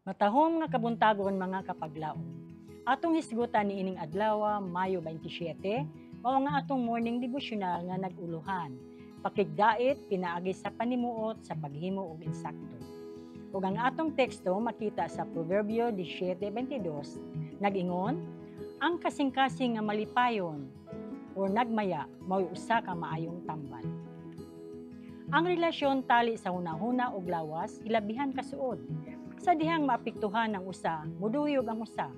Matahom nga kabuntagon mga kapaglaom. Atong hisgutan ni ining adlaw, Mayo 27, mao nga atong morning devotional nga nag-uluhan. Pakigdait pinaagi sa panimuot sa paghimo og insakto. Ug ang atong teksto makita sa Proverbio 17:22, nag-ingon, ang kasing-kasing nga malipayon o nagmaya mao'y usa ka maayong tambal. Ang relasyon tali sa hunahuna ug lawas hilabihan kasuod. Sa dihang maapektuhan ang usa, muduyog ang usa.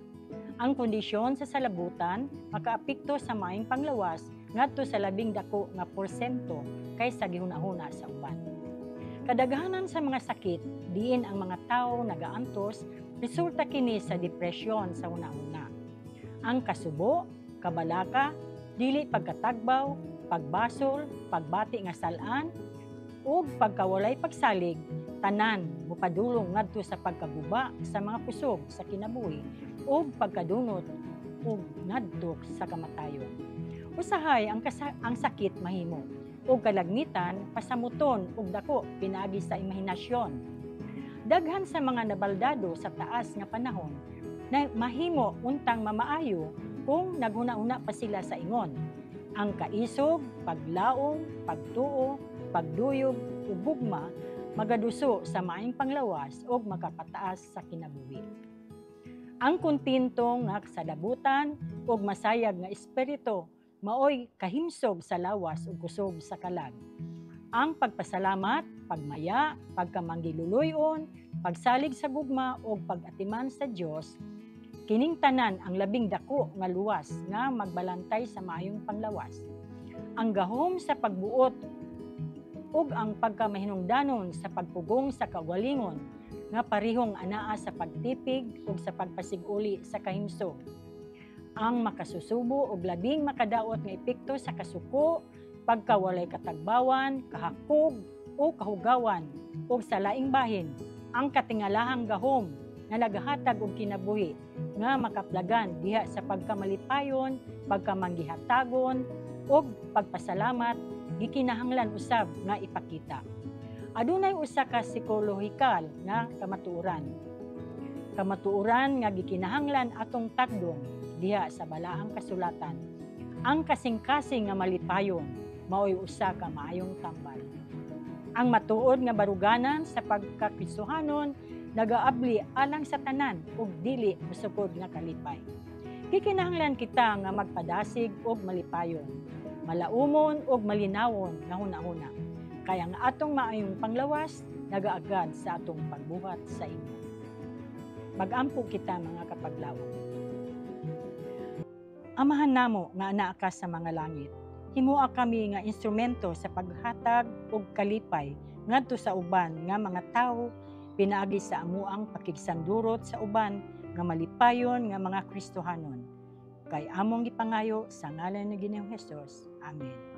Ang kondisyon sa salabutan makaapekto sa maayong panglawas ngadto sa labing dako nga porsyento kaysa gihunahuna sa uban. Kadaghanan sa mga sakit diin ang mga tawo nagaantos, resulta kini sa depresyon sa hunahuna. Ang kasubo, kabalaka, dili pagkatagbaw, pagbasol, pagbati nga salan, ug pagkawalay pagsalig, tanan mupadulong ngadto sa pagkaguba sa mga kusog sa kinabuhi ug pagkadunot ug ngadto sa kamatayon. Usahay ang sakit mahimo ug kalagmitan pasamuton ug dako pinaagi sa imahinasyon. Daghan sa mga nabaldado sa taas nga panahon na mahimo untang mamaayo kung naghuna-una pa sila sa ingon. Ang kaisog, paglaom, pagtuo, pagduyog ug gugma magaduso sa maayong panglawas ug makapataas sa kinabuhi. Ang kontento nga kasadabutan ug masayag nga espiritu maoy kahimsog sa lawas ug kusog sa kalag. Ang pagpasalamat, pagmaya, pagkamanggiluluyon, pagsalig sa gugma ug pag-atiman sa Dios, kining tanan ang labing dako nga luwas nga magbalantay sa maayong panglawas. Ang gahom sa pagbuot ug ang pagkamahinungdanon sa pagpugong sa kagalingon nga parihong anaa sa pagtipig ug sa pagpasiguli sa kahimsog. Ang makasusubo ug labing makadaot nga epekto sa kasuko, pagkawalay katagbawan, kahakog o kahugawan ug sa laing bahin, ang katingalahang gahom nga nagahatag og kinabuhi nga makaplagan diha sa pagkamalipayon, pagkamanggihatagon ug pagpasalamat gikinahanglan usab nga ipakita. Adunay usa ka psikolohikal nga kamatuoran. Kamatuoran nga gikinahanglan atong takdon diha sa balaang kasulatan. Ang kasing-kasing nga malipayon mao'y usa ka maayong tambal. Ang matuod nga baruganan sa pagkakristohanon nagaabli alang sa tanan ug dili musukod nga kalipay. Gikinahanglan kita nga magpadasig og malipayon, malaumon ug malinawon nga hunahuna. Kaya nga atong maayong panglawas nagaagad sa atong pagbuhat sa inyo. Mag-ampo kita mga kapaglaom. Amahan namo nga anaa ka sa mga langit. Himua kami nga instrumento sa paghatag og kalipay ngadto sa uban nga mga tawo pinaagi sa amuang pakigsandurot sa uban nga malipayon nga mga Kristohanon. Kay among gipangayo sa ngalan ni Ginoong Hesus. Amen.